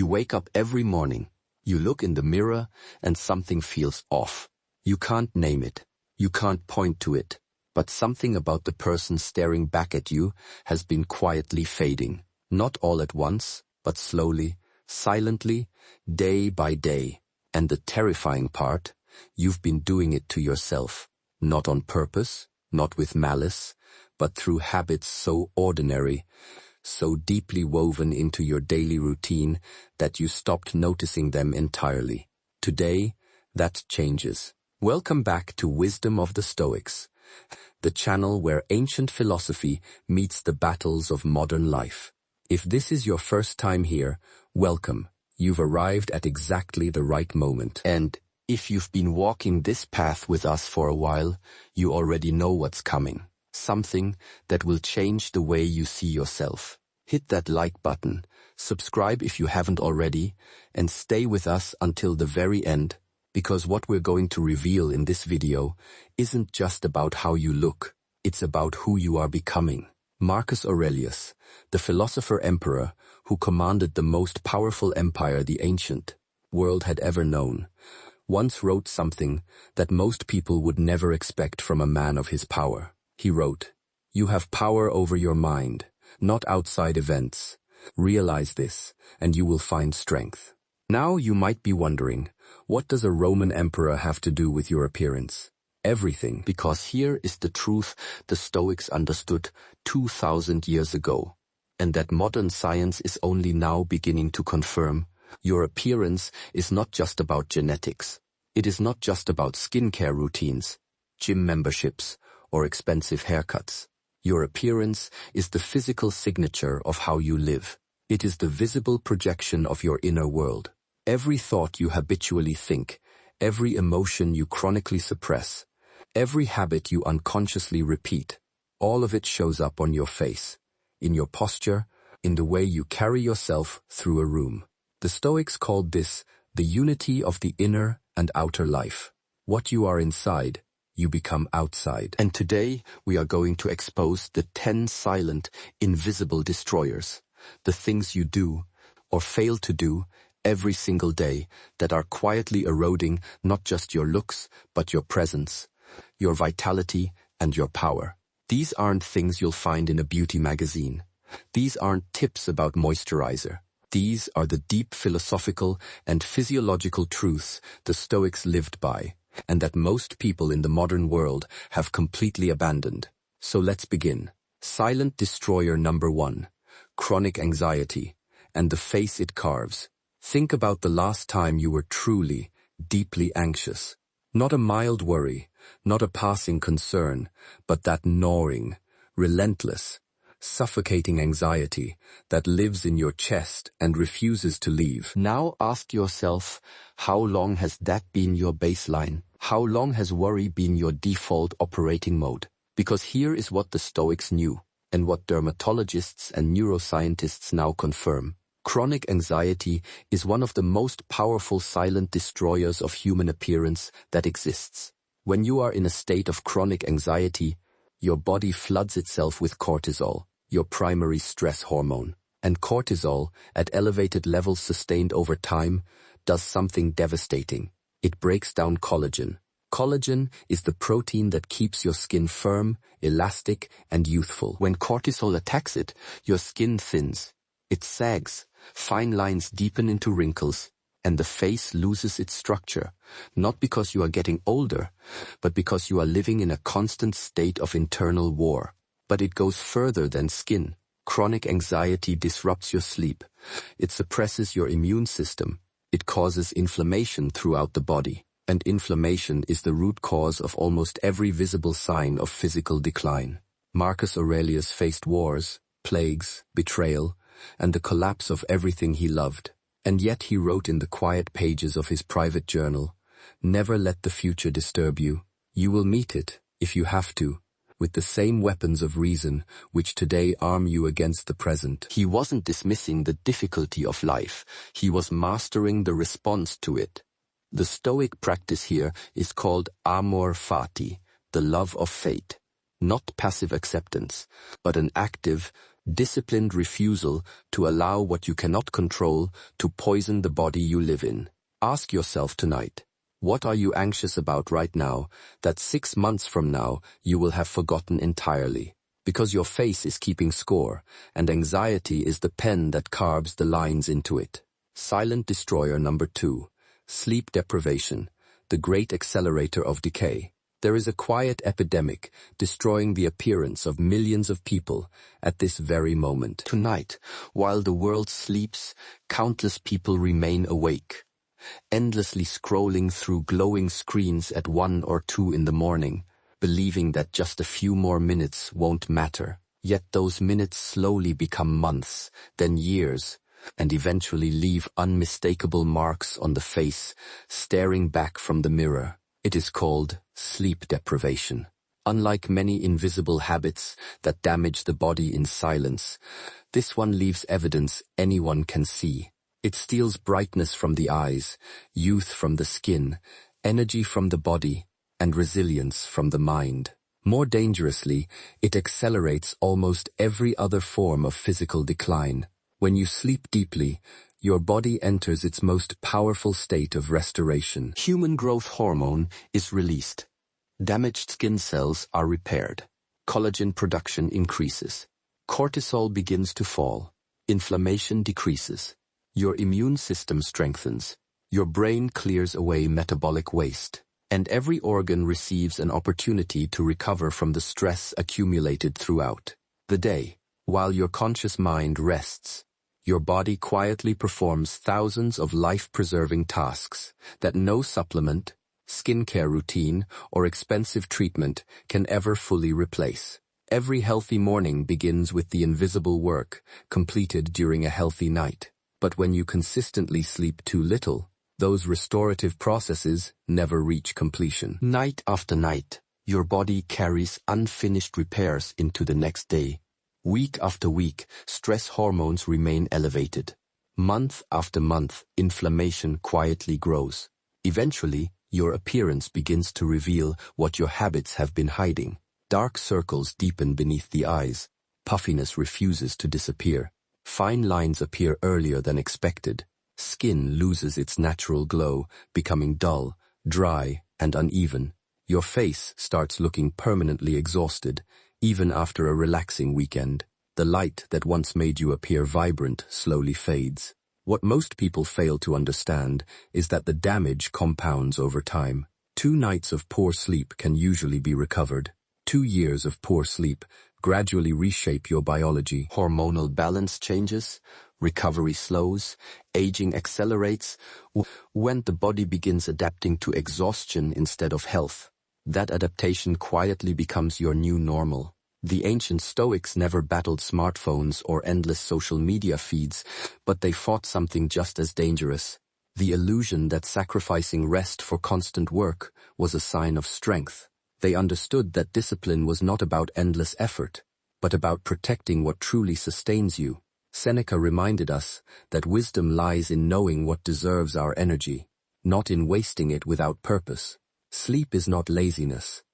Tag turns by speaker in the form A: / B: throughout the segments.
A: wake up every morning, you look in the mirror, and something feels off. You can't name it, you can't point to it, but something about the person staring back at you has been quietly fading. Not all at once, but slowly, silently, day by day. And the terrifying part, you've been doing it to yourself. Not on purpose, not with malice, but through habits so ordinary, so deeply woven into your daily routine that you stopped noticing them entirely. Today, that changes. Welcome back to Wisdom of the Stoics, the channel where ancient philosophy meets the battles of modern life. If this is your first time here, welcome. You've arrived at exactly the right moment. And if you've been walking this path with us for a while, you already know what's coming. Something that will change the way you see yourself. Hit that like button, subscribe if you haven't already, and stay with us until the very end, because what we're going to reveal in this video isn't just about how you look, it's about who you are becoming. Marcus Aurelius, the philosopher-emperor who commanded the most powerful empire the ancient world had ever known, once wrote something that most people would never expect from a man of his power. He wrote, "You have power over your mind, not outside events. Realize this, and you will find strength." Now you might be wondering, what does a Roman emperor have to do with your appearance? Everything, because here is the truth the Stoics understood 2,000 years ago, and that modern science is only now beginning to confirm. Your appearance is not just about genetics. It is not just about skincare routines, gym memberships, or expensive haircuts. Your appearance is the physical signature of how you live. It is the visible projection of your inner world. Every thought you habitually think, every emotion you chronically suppress, every habit you unconsciously repeat, all of it shows up on your face, in your posture, in the way you carry yourself through a room. The Stoics called this the unity of the inner and outer life. What you are inside, you become outside. And today, we are going to expose the 10 silent, invisible destroyers, the things you do, or fail to do, every single day that are quietly eroding not just your looks, but your presence, your vitality, and your power. These aren't things you'll find in a beauty magazine. These aren't tips about moisturizer. These are the deep philosophical and physiological truths the Stoics lived by, and that most people in the modern world have completely abandoned. So let's begin. Silent destroyer number 1, chronic anxiety, and the face it carves. Think about the last time you were truly, deeply anxious. Not a mild worry, not a passing concern, but that gnawing, relentless, suffocating anxiety that lives in your chest and refuses to leave. Now ask yourself, how long has that been your baseline? How long has worry been your default operating mode? Because here is what the Stoics knew, and what dermatologists and neuroscientists now confirm. Chronic anxiety is one of the most powerful silent destroyers of human appearance that exists. When you are in a state of chronic anxiety, your body floods itself with cortisol, your primary stress hormone. And cortisol, at elevated levels sustained over time, does something devastating. It breaks down collagen. Collagen is the protein that keeps your skin firm, elastic, and youthful. When cortisol attacks it, your skin thins. It sags, fine lines deepen into wrinkles, and the face loses its structure, not because you are getting older, but because you are living in a constant state of internal war. But it goes further than skin. Chronic anxiety disrupts your sleep. It suppresses your immune system. It causes inflammation throughout the body. And inflammation is the root cause of almost every visible sign of physical decline. Marcus Aurelius faced wars, plagues, betrayal, and the collapse of everything he loved. And yet he wrote in the quiet pages of his private journal, "Never let the future disturb you. You will meet it, if you have to, with the same weapons of reason which today arm you against the present." He wasn't dismissing the difficulty of life. He was mastering the response to it. The Stoic practice here is called amor fati, the love of fate. Not passive acceptance, but an active, Disciplined refusal to allow what you cannot control to poison the body you live in. Ask yourself tonight, what are you anxious about right now that 6 months from now you will have forgotten entirely? Because your face is keeping score, and anxiety is the pen that carves the lines into it. Silent destroyer number 2. Sleep deprivation, the great accelerator of decay. There is a quiet epidemic destroying the appearance of millions of people at this very moment. Tonight, while the world sleeps, countless people remain awake, endlessly scrolling through glowing screens at 1 or 2 in the morning, believing that just a few more minutes won't matter. Yet those minutes slowly become months, then years, and eventually leave unmistakable marks on the face, staring back from the mirror. It is called sleep deprivation. Unlike many invisible habits that damage the body in silence, this one leaves evidence anyone can see. It steals brightness from the eyes, youth from the skin, energy from the body, and resilience from the mind. More dangerously, it accelerates almost every other form of physical decline. When you sleep deeply, your body enters its most powerful state of restoration. Human growth hormone is released. Damaged skin cells are repaired. Collagen production increases. Cortisol begins to fall. Inflammation decreases. Your immune system strengthens. Your brain clears away metabolic waste. And every organ receives an opportunity to recover from the stress accumulated throughout the day. While your conscious mind rests, your body quietly performs thousands of life-preserving tasks that no supplement, skincare routine, or expensive treatment can ever fully replace. Every healthy morning begins with the invisible work completed during a healthy night. But when you consistently sleep too little, those restorative processes never reach completion. Night after night, your body carries unfinished repairs into the next day. Week after week, stress hormones remain elevated. Month after month, inflammation quietly grows. Eventually, your appearance begins to reveal what your habits have been hiding. Dark circles deepen beneath the eyes. Puffiness refuses to disappear. Fine lines appear earlier than expected. Skin loses its natural glow, becoming dull, dry, and uneven. Your face starts looking permanently exhausted, even after a relaxing weekend. The light that once made you appear vibrant slowly fades. What most people fail to understand is that the damage compounds over time. 2 nights of poor sleep can usually be recovered. 2 years of poor sleep gradually reshape your biology. Hormonal balance changes, recovery slows, aging accelerates. When the body begins adapting to exhaustion instead of health, that adaptation quietly becomes your new normal. The ancient Stoics never battled smartphones or endless social media feeds, but they fought something just as dangerous: the illusion that sacrificing rest for constant work was a sign of strength. They understood that discipline was not about endless effort, but about protecting what truly sustains you. Seneca reminded us that wisdom lies in knowing what deserves our energy, not in wasting it without purpose. Sleep is not laziness.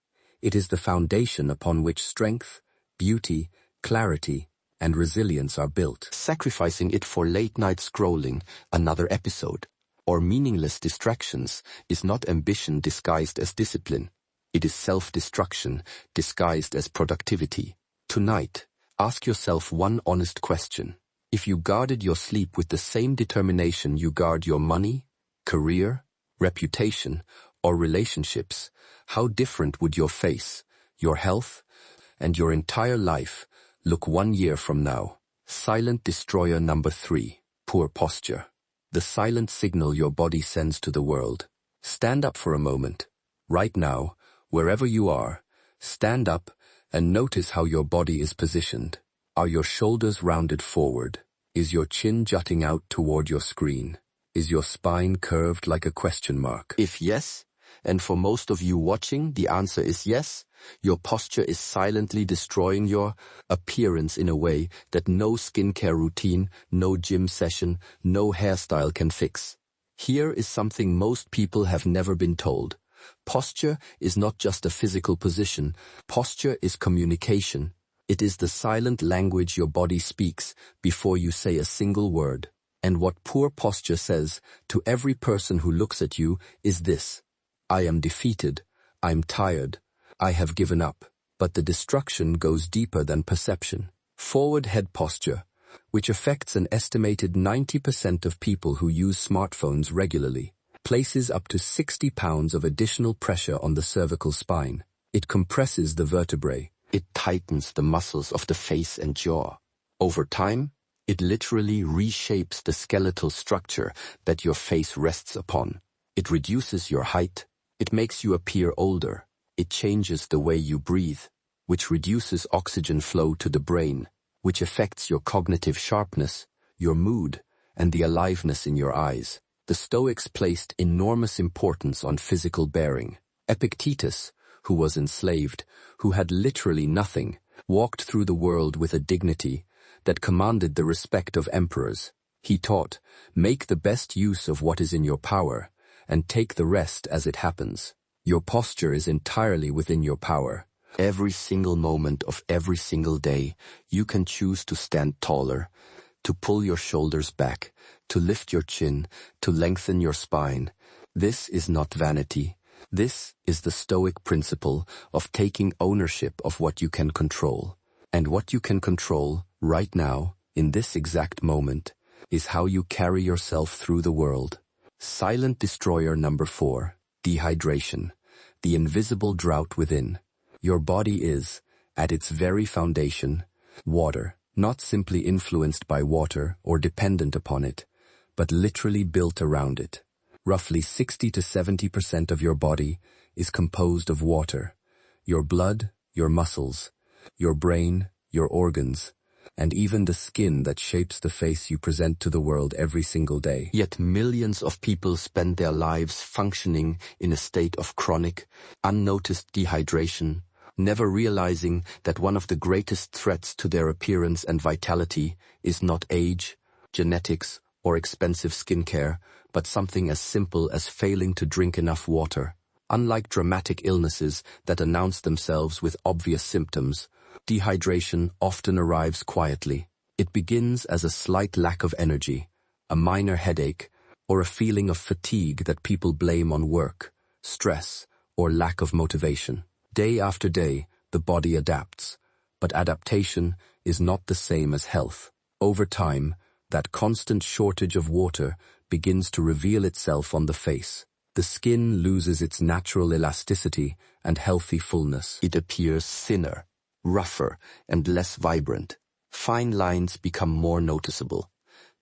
A: It is the foundation upon which strength, beauty, clarity, and resilience are built. Sacrificing it for late-night scrolling, another episode, or meaningless distractions is not ambition disguised as discipline. It is self-destruction disguised as productivity. Tonight, ask yourself one honest question. If you guarded your sleep with the same determination you guard your money, career, reputation, or relationships, how different would your face, your health, and your entire life look 1 year from now? Silent destroyer number 3. Poor posture. The silent signal your body sends to the world. Stand up for a moment. Right now, wherever you are, stand up and notice how your body is positioned. Are your shoulders rounded forward? Is your chin jutting out toward your screen? Is your spine curved like a question mark? If yes, and for most of you watching, the answer is yes, your posture is silently destroying your appearance in a way that no skincare routine, no gym session, no hairstyle can fix. Here is something most people have never been told. Posture is not just a physical position. Posture is communication. It is the silent language your body speaks before you say a single word. And what poor posture says to every person who looks at you is this: I am defeated, I'm tired, I have given up. But the destruction goes deeper than perception. Forward head posture, which affects an estimated 90% of people who use smartphones regularly, places up to 60 pounds of additional pressure on the cervical spine. It compresses the vertebrae. It tightens the muscles of the face and jaw. Over time, it literally reshapes the skeletal structure that your face rests upon. It reduces your height. It makes you appear older. It changes the way you breathe, which reduces oxygen flow to the brain, which affects your cognitive sharpness, your mood, and the aliveness in your eyes. The Stoics placed enormous importance on physical bearing. Epictetus, who was enslaved, who had literally nothing, walked through the world with a dignity that commanded the respect of emperors. He taught, make the best use of what is in your power, and take the rest as it happens. Your posture is entirely within your power. Every single moment of every single day, you can choose to stand taller, to pull your shoulders back, to lift your chin, to lengthen your spine. This is not vanity. This is the Stoic principle of taking ownership of what you can control. And what you can control, right now, in this exact moment, is how you carry yourself through the world. Silent destroyer number 4, dehydration, the invisible drought within. Your body is, at its very foundation, water, not simply influenced by water or dependent upon it, but literally built around it. Roughly 60 to 70% of your body is composed of water. Your blood, your muscles, your brain, your organs, and even the skin that shapes the face you present to the world every single day. Yet millions of people spend their lives functioning in a state of chronic, unnoticed dehydration, never realizing that one of the greatest threats to their appearance and vitality is not age, genetics, or expensive skincare, but something as simple as failing to drink enough water. Unlike dramatic illnesses that announce themselves with obvious symptoms, dehydration often arrives quietly. It begins as a slight lack of energy, a minor headache, or a feeling of fatigue that people blame on work, stress, or lack of motivation. Day after day, the body adapts, but adaptation is not the same as health. Over time, that constant shortage of water begins to reveal itself on the face. The skin loses its natural elasticity and healthy fullness. It appears thinner, rougher, and less vibrant. Fine lines become more noticeable,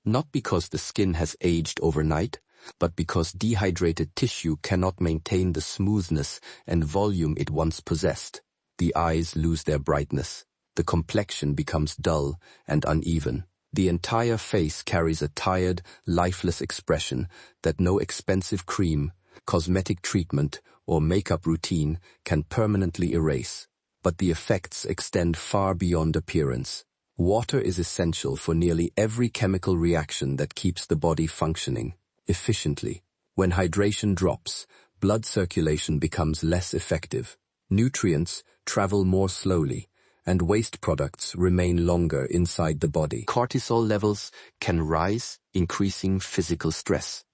A: not because the skin has aged overnight, but because dehydrated tissue cannot maintain the smoothness and volume it once possessed. The eyes lose their brightness. The complexion becomes dull and uneven. The entire face carries a tired, lifeless expression that no expensive cream, cosmetic treatment, or makeup routine can permanently erase. But the effects extend far beyond appearance. Water is essential for nearly every chemical reaction that keeps the body functioning efficiently. When hydration drops, blood circulation becomes less effective. Nutrients travel more slowly, and waste products remain longer inside the body. Cortisol levels can rise, increasing physical stress.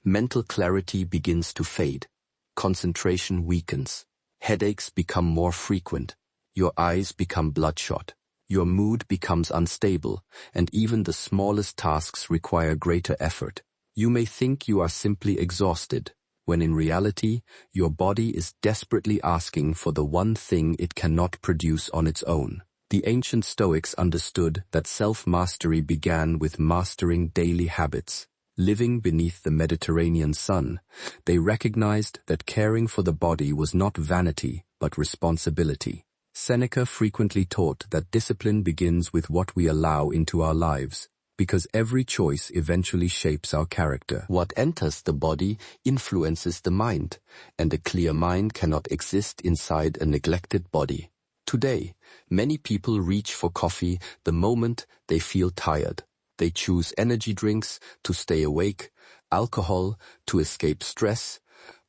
A: Mental clarity begins to fade. Concentration weakens. Headaches become more frequent. Your eyes become bloodshot. Your mood becomes unstable, and even the smallest tasks require greater effort. You may think you are simply exhausted, when in reality, your body is desperately asking for the one thing it cannot produce on its own. The ancient Stoics understood that self-mastery began with mastering daily habits. Living beneath the Mediterranean sun, they recognized that caring for the body was not vanity, but responsibility. Seneca frequently taught that discipline begins with what we allow into our lives, because every choice eventually shapes our character. What enters the body influences the mind, and a clear mind cannot exist inside a neglected body. Today, many people reach for coffee the moment they feel tired. They choose energy drinks to stay awake, alcohol to escape stress,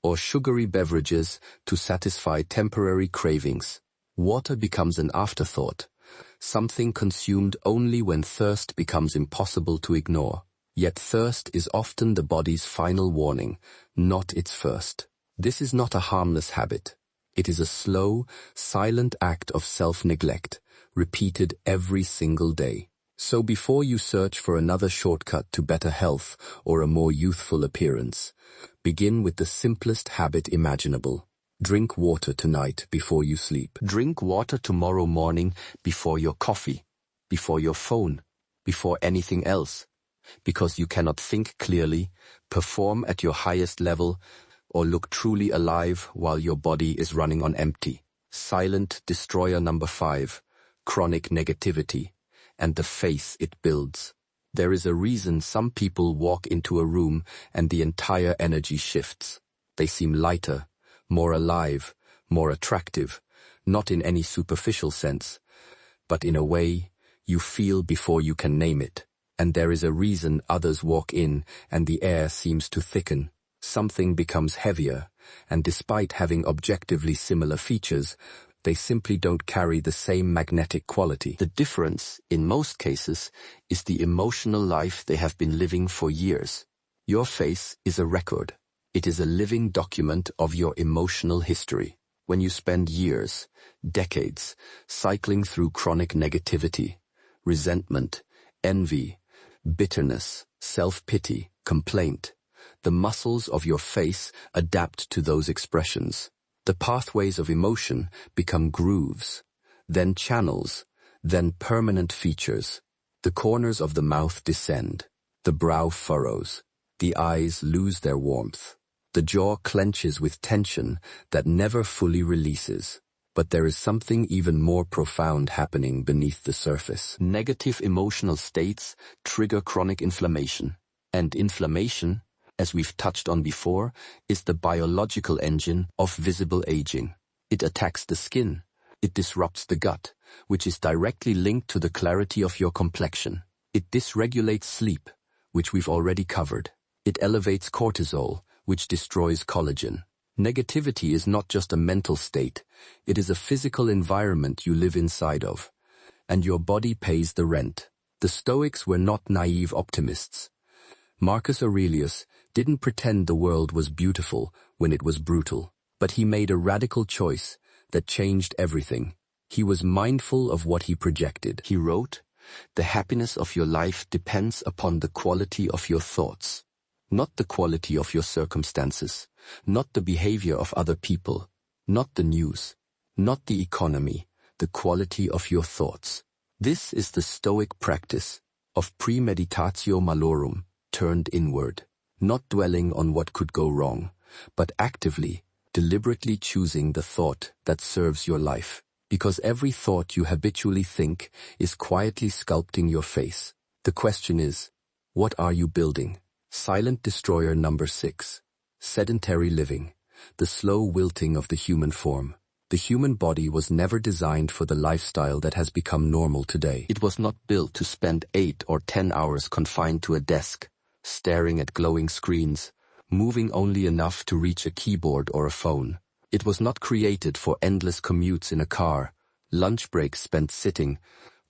A: or sugary beverages to satisfy temporary cravings. Water becomes an afterthought, something consumed only when thirst becomes impossible to ignore. Yet thirst is often the body's final warning, not its first. This is not a harmless habit. It is a slow, silent act of self-neglect, repeated every single day. So before you search for another shortcut to better health or a more youthful appearance, begin with the simplest habit imaginable. Drink water tonight before you sleep. Drink water tomorrow morning before your coffee, before your phone, before anything else. Because you cannot think clearly, perform at your highest level, or look truly alive while your body is running on empty. Silent destroyer number 5, chronic negativity, and the faith it builds. There is a reason some people walk into a room and the entire energy shifts. They seem lighter, more alive, more attractive, not in any superficial sense, but in a way you feel before you can name it. And there is a reason others walk in and the air seems to thicken. Something becomes heavier, and despite having objectively similar features, they simply don't carry the same magnetic quality. The difference, in most cases, is the emotional life they have been living for years. Your face is a record. It is a living document of your emotional history. When you spend years, decades, cycling through chronic negativity, resentment, envy, bitterness, self-pity, complaint, the muscles of your face adapt to those expressions. The pathways of emotion become grooves, then channels, then permanent features. The corners of the mouth descend, the brow furrows, the eyes lose their warmth. The jaw clenches with tension that never fully releases. But there is something even more profound happening beneath the surface. Negative emotional states trigger chronic inflammation. And inflammation, as we've touched on before, is the biological engine of visible aging. It attacks the skin. It disrupts the gut, which is directly linked to the clarity of your complexion. It dysregulates sleep, which we've already covered. It elevates cortisol, which destroys collagen. Negativity is not just a mental state, it is a physical environment you live inside of. And your body pays the rent. The Stoics were not naive optimists. Marcus Aurelius didn't pretend the world was beautiful when it was brutal, but he made a radical choice that changed everything. He was mindful of what he projected. He wrote, "The happiness of your life depends upon the quality of your thoughts. Not the quality of your circumstances, not the behavior of other people, not the news, not the economy, the quality of your thoughts." This is the Stoic practice of premeditatio malorum, turned inward, not dwelling on what could go wrong, but actively, deliberately choosing the thought that serves your life. Because every thought you habitually think is quietly sculpting your face. The question is, what are you building? Silent destroyer number 6. Sedentary living, the slow wilting of the human form. The human body was never designed for the lifestyle that has become normal today. It was not built to spend 8 or 10 hours confined to a desk, staring at glowing screens, moving only enough to reach a keyboard or a phone. It was not created for endless commutes in a car, lunch breaks spent sitting,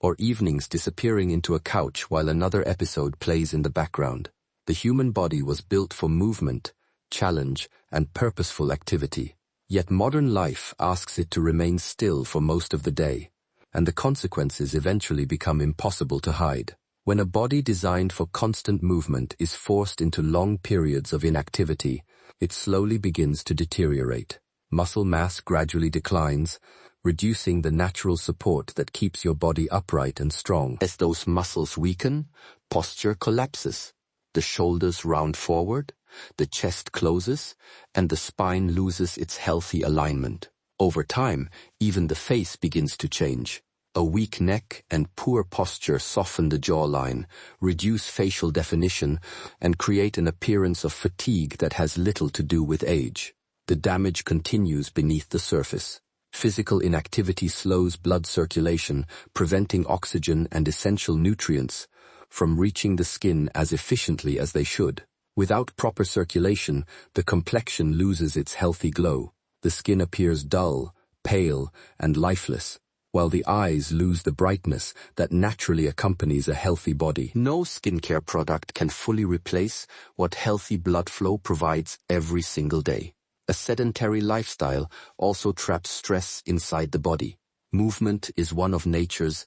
A: or evenings disappearing into a couch while another episode plays in the background. The human body was built for movement, challenge, and purposeful activity. Yet modern life asks it to remain still for most of the day, and the consequences eventually become impossible to hide. When a body designed for constant movement is forced into long periods of inactivity, it slowly begins to deteriorate. Muscle mass gradually declines, reducing the natural support that keeps your body upright and strong. As those muscles weaken, posture collapses. The shoulders round forward, the chest closes, and the spine loses its healthy alignment. Over time, even the face begins to change. A weak neck and poor posture soften the jawline, reduce facial definition, and create an appearance of fatigue that has little to do with age. The damage continues beneath the surface. Physical inactivity slows blood circulation, preventing oxygen and essential nutrients from reaching the skin as efficiently as they should. Without proper circulation, the complexion loses its healthy glow. The skin appears dull, pale, and lifeless, while the eyes lose the brightness that naturally accompanies a healthy body. No skincare product can fully replace what healthy blood flow provides every single day. A sedentary lifestyle also traps stress inside the body. Movement is one of nature's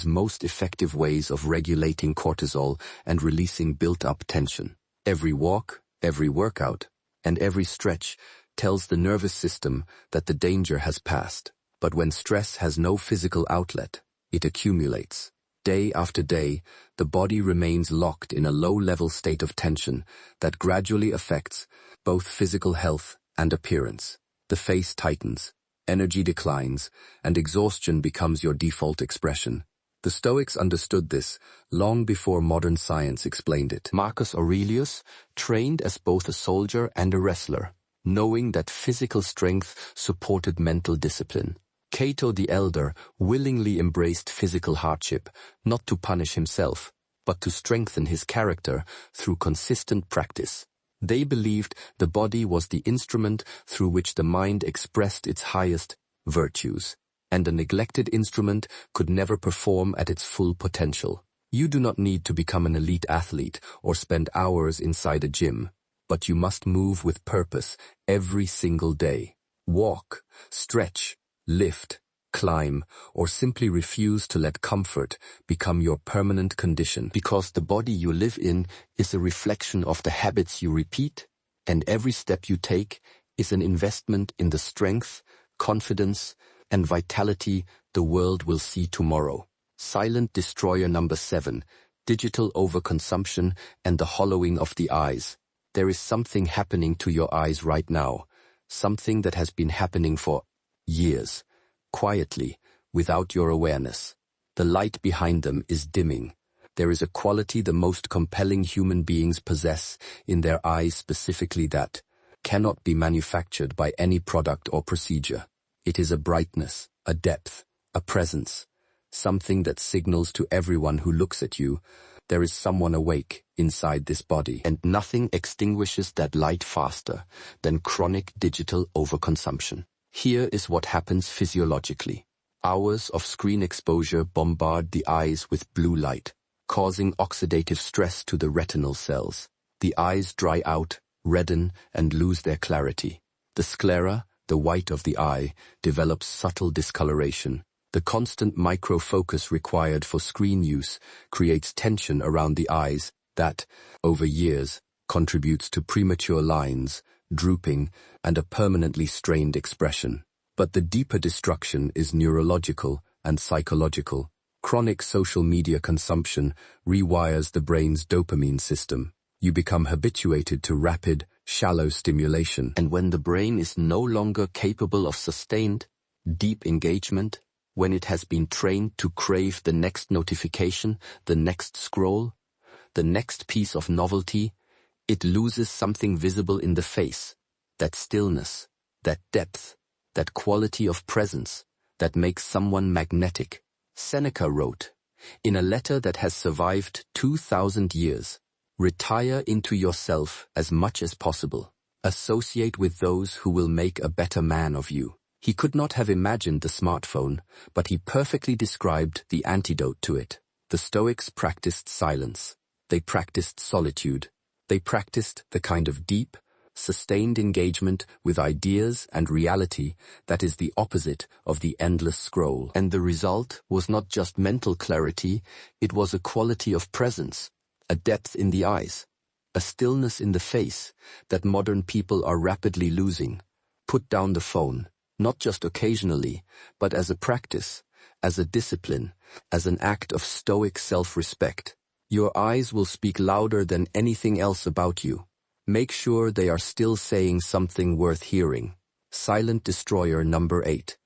A: most effective ways of regulating cortisol and releasing built-up tension. Every walk, every workout, and every stretch tells the nervous system that the danger has passed. But when stress has no physical outlet, it accumulates. Day after day, the body remains locked in a low-level state of tension that gradually affects both physical health and appearance. The face tightens, energy declines, and exhaustion becomes your default expression. The Stoics understood this long before modern science explained it. Marcus Aurelius trained as both a soldier and a wrestler, knowing that physical strength supported mental discipline. Cato the Elder willingly embraced physical hardship, not to punish himself, but to strengthen his character through consistent practice. They believed the body was the instrument through which the mind expressed its highest virtues, and a neglected instrument could never perform at its full potential. You do not need to become an elite athlete or spend hours inside a gym, but you must move with purpose every single day. Walk, stretch, lift, climb, or simply refuse to let comfort become your permanent condition. Because the body you live in is a reflection of the habits you repeat, and every step you take is an investment in the strength, confidence, and vitality the world will see tomorrow. Silent destroyer number 7, digital overconsumption and the hollowing of the eyes. There is something happening to your eyes right now, something that has been happening for years, quietly, without your awareness. The light behind them is dimming. There is a quality the most compelling human beings possess in their eyes specifically that cannot be manufactured by any product or procedure. It is a brightness, a depth, a presence, something that signals to everyone who looks at you, there is someone awake inside this body, and nothing extinguishes that light faster than chronic digital overconsumption. Here is what happens physiologically. Hours of screen exposure bombard the eyes with blue light, causing oxidative stress to the retinal cells. The eyes dry out, redden, and lose their clarity. The sclera, the white of the eye, develops subtle discoloration. The constant micro-focus required for screen use creates tension around the eyes that, over years, contributes to premature lines, drooping, and a permanently strained expression. But the deeper destruction is neurological and psychological. Chronic social media consumption rewires the brain's dopamine system. You become habituated to rapid, shallow stimulation. And when the brain is no longer capable of sustained, deep engagement, when it has been trained to crave the next notification, the next scroll, the next piece of novelty, it loses something visible in the face, that stillness, that depth, that quality of presence that makes someone magnetic. Seneca wrote, in a letter that has survived 2,000 years, retire into yourself as much as possible. Associate with those who will make a better man of you. He could not have imagined the smartphone, but he perfectly described the antidote to it. The Stoics practiced silence. They practiced solitude. They practiced the kind of deep, sustained engagement with ideas and reality that is the opposite of the endless scroll. And the result was not just mental clarity, it was a quality of presence, a depth in the eyes, a stillness in the face that modern people are rapidly losing. Put down the phone, not just occasionally, but as a practice, as a discipline, as an act of stoic self-respect. Your eyes will speak louder than anything else about you. Make sure they are still saying something worth hearing. Silent destroyer number 8,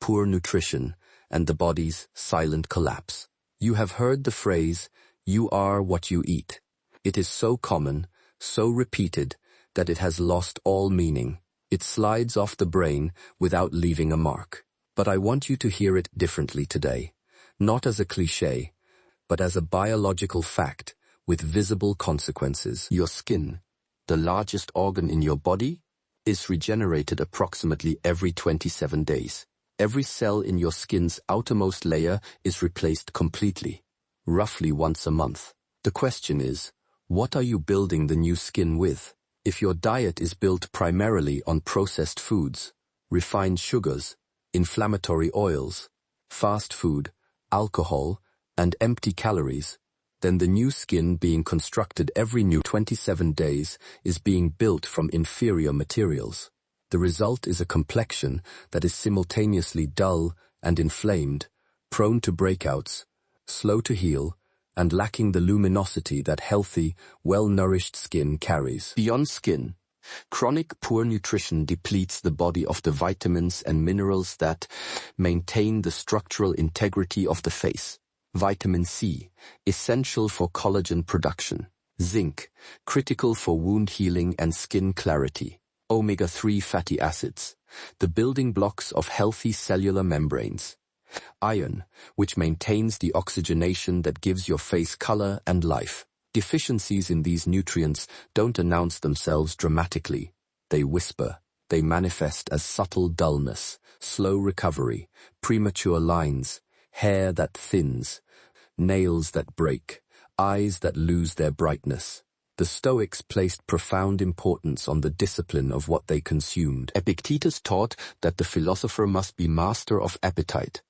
A: poor nutrition and the body's silent collapse. You have heard the phrase, you are what you eat. It is so common, so repeated, that it has lost all meaning. It slides off the brain without leaving a mark. But I want you to hear it differently today, not as a cliché, but as a biological fact with visible consequences. Your skin, the largest organ in your body, is regenerated approximately every 27 days. Every cell in your skin's outermost layer is replaced completely, roughly once a month. The question is, what are you building the new skin with? If your diet is built primarily on processed foods, refined sugars, inflammatory oils, fast food, alcohol, and empty calories, then the new skin being constructed every new 27 days is being built from inferior materials. The result is a complexion that is simultaneously dull and inflamed, prone to breakouts, slow to heal, and lacking the luminosity that healthy, well-nourished skin carries. Beyond skin, chronic poor nutrition depletes the body of the vitamins and minerals that maintain the structural integrity of the face. Vitamin C, essential for collagen production. Zinc, critical for wound healing and skin clarity. Omega-3 fatty acids, the building blocks of healthy cellular membranes. Iron, which maintains the oxygenation that gives your face color and life. Deficiencies in these nutrients don't announce themselves dramatically. They whisper. They manifest as subtle dullness, slow recovery, premature lines, hair that thins, nails that break, eyes that lose their brightness. The Stoics placed profound importance on the discipline of what they consumed. Epictetus taught that the philosopher must be master of appetite,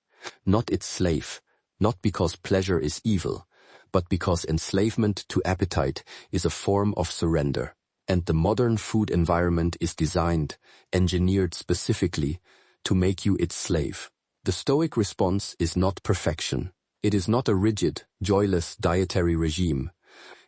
A: not its slave, not because pleasure is evil, but because enslavement to appetite is a form of surrender. And the modern food environment is designed, engineered specifically, to make you its slave. The Stoic response is not perfection. It is not a rigid, joyless dietary regime.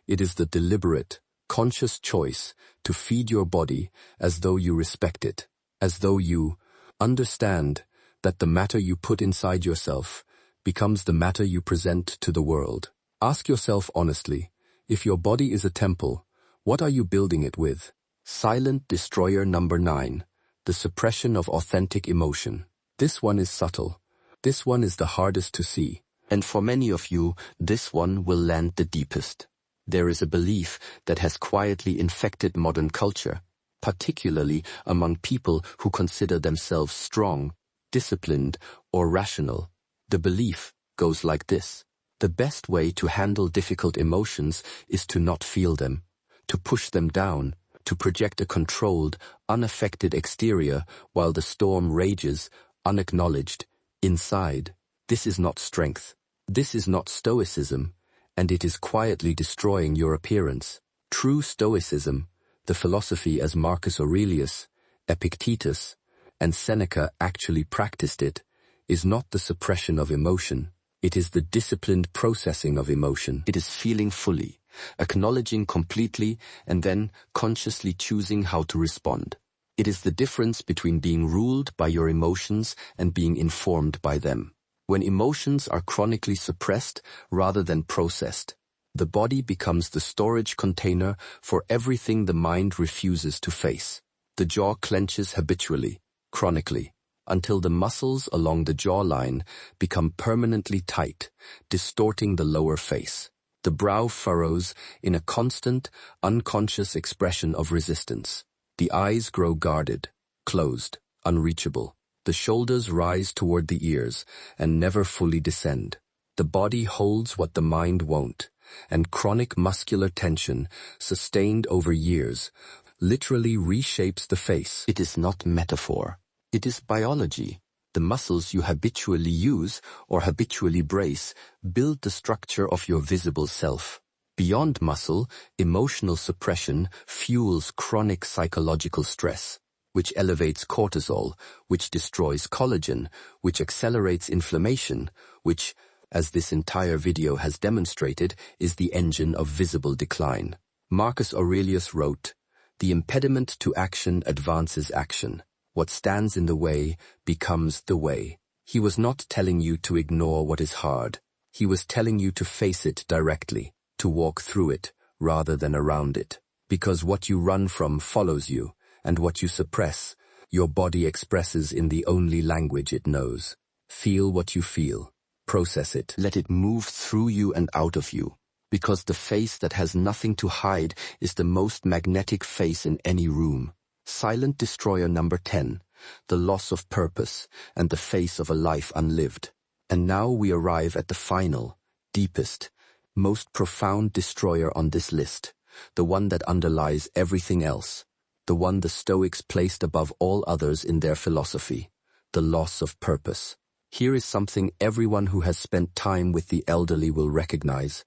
A: It is the deliberate, conscious choice to feed your body as though you respect it, as though you understand that the matter you put inside yourself becomes the matter you present to the world. Ask yourself honestly, if your body is a temple, what are you building it with? Silent destroyer number 9, the suppression of authentic emotion. This one is subtle. This one is the hardest to see. And for many of you, this one will land the deepest. There is a belief that has quietly infected modern culture, particularly among people who consider themselves strong, disciplined, or rational. The belief goes like this. The best way to handle difficult emotions is to not feel them, to push them down, to project a controlled, unaffected exterior while the storm rages, unacknowledged, inside. This is not strength. This is not stoicism, and it is quietly destroying your appearance. True stoicism, the philosophy as Marcus Aurelius, Epictetus, and Seneca actually practiced it, is not the suppression of emotion. It is the disciplined processing of emotion. It is feeling fully, acknowledging completely, and then consciously choosing how to respond. It is the difference between being ruled by your emotions and being informed by them. When emotions are chronically suppressed rather than processed, the body becomes the storage container for everything the mind refuses to face. The jaw clenches habitually, chronically, until the muscles along the jawline become permanently tight, distorting the lower face. The brow furrows in a constant, unconscious expression of resistance. The eyes grow guarded, closed, unreachable. The shoulders rise toward the ears and never fully descend. The body holds what the mind won't, and chronic muscular tension, sustained over years, literally reshapes the face. It is not metaphor. It is biology. The muscles you habitually use or habitually brace build the structure of your visible self. Beyond muscle, emotional suppression fuels chronic psychological stress, which elevates cortisol, which destroys collagen, which accelerates inflammation, which, as this entire video has demonstrated, is the engine of visible decline. Marcus Aurelius wrote, "The impediment to action advances action. What stands in the way becomes the way." He was not telling you to ignore what is hard. He was telling you to face it directly, to walk through it rather than around it. Because what you run from follows you, and what you suppress, your body expresses in the only language it knows. Feel what you feel. Process it. Let it move through you and out of you. Because the face that has nothing to hide is the most magnetic face in any room. Silent destroyer number 10, the loss of purpose, and the face of a life unlived. And now we arrive at the final, deepest, most profound destroyer on this list, the one that underlies everything else, the one the Stoics placed above all others in their philosophy, the loss of purpose. Here is something everyone who has spent time with the elderly will recognize.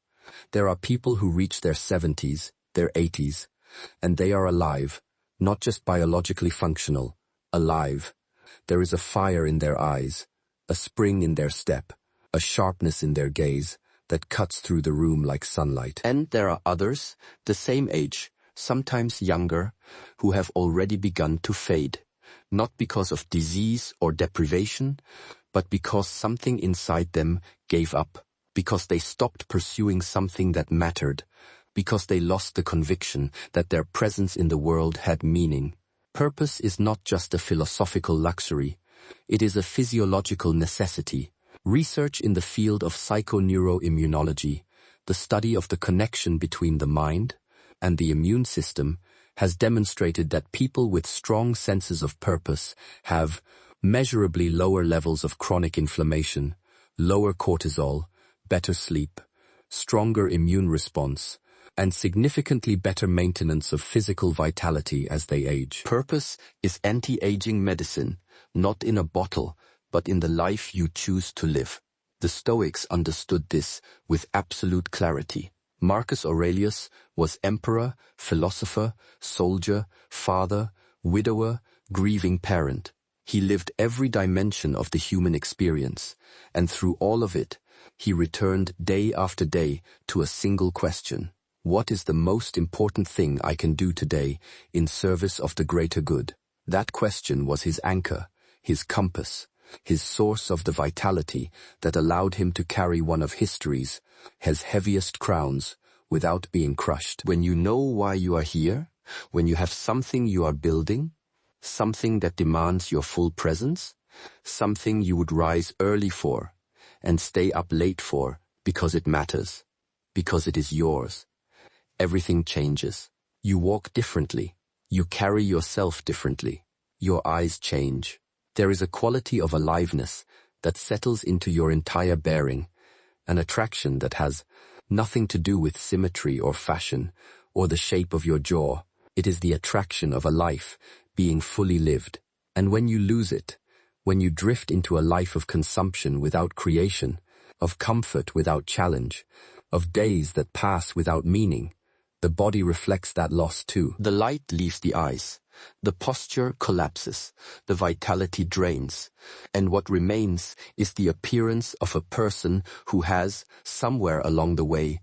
A: There are people who reach their 70s, their 80s, and they are alive, not just biologically functional, alive. There is a fire in their eyes, a spring in their step, a sharpness in their gaze that cuts through the room like sunlight. And there are others, the same age, sometimes younger, who have already begun to fade, not because of disease or deprivation, but because something inside them gave up, because they stopped pursuing something that mattered, because they lost the conviction that their presence in the world had meaning. Purpose is not just a philosophical luxury, it is a physiological necessity. Research in the field of psychoneuroimmunology, the study of the connection between the mind and the immune system, has demonstrated that people with strong senses of purpose have measurably lower levels of chronic inflammation, lower cortisol, better sleep, stronger immune response, and significantly better maintenance of physical vitality as they age. Purpose is anti-aging medicine, not in a bottle, but in the life you choose to live. The Stoics understood this with absolute clarity. Marcus Aurelius was emperor, philosopher, soldier, father, widower, grieving parent. He lived every dimension of the human experience, and through all of it, he returned day after day to a single question. What is the most important thing I can do today in service of the greater good? That question was his anchor, his compass, his source of the vitality that allowed him to carry one of history's heaviest crowns without being crushed. When you know why you are here, when you have something you are building, something that demands your full presence, something you would rise early for and stay up late for because it matters, because it is yours, everything changes. You walk differently. You carry yourself differently. Your eyes change. There is a quality of aliveness that settles into your entire bearing, an attraction that has nothing to do with symmetry or fashion or the shape of your jaw. It is the attraction of a life being fully lived. And when you lose it, when you drift into a life of consumption without creation, of comfort without challenge, of days that pass without meaning, the body reflects that loss too. The light leaves the eyes. The posture collapses, the vitality drains, and what remains is the appearance of a person who has, somewhere along the way,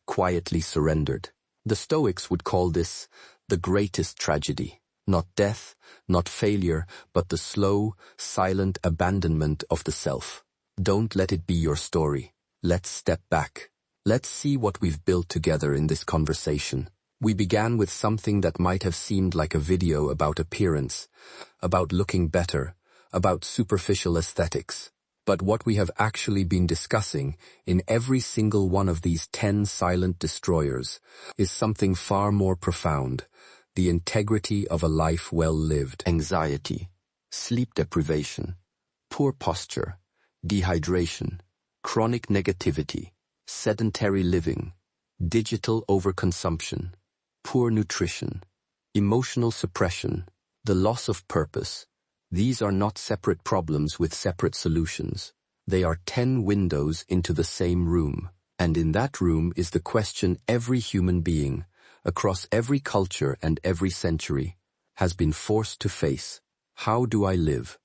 A: quietly surrendered. The Stoics would call this the greatest tragedy. Not death, not failure, but the slow, silent abandonment of the self. Don't let it be your story. Let's step back. Let's see what we've built together in this conversation. We began with something that might have seemed like a video about appearance, about looking better, about superficial aesthetics. But what we have actually been discussing in every single one of these 10 silent destroyers is something far more profound, the integrity of a life well lived. Anxiety, sleep deprivation, poor posture, dehydration, chronic negativity, sedentary living, digital overconsumption, poor nutrition, emotional suppression, the loss of purpose. These are not separate problems with separate solutions. They are 10 windows into the same room. And in that room is the question every human being, across every culture and every century, has been forced to face. How do I live?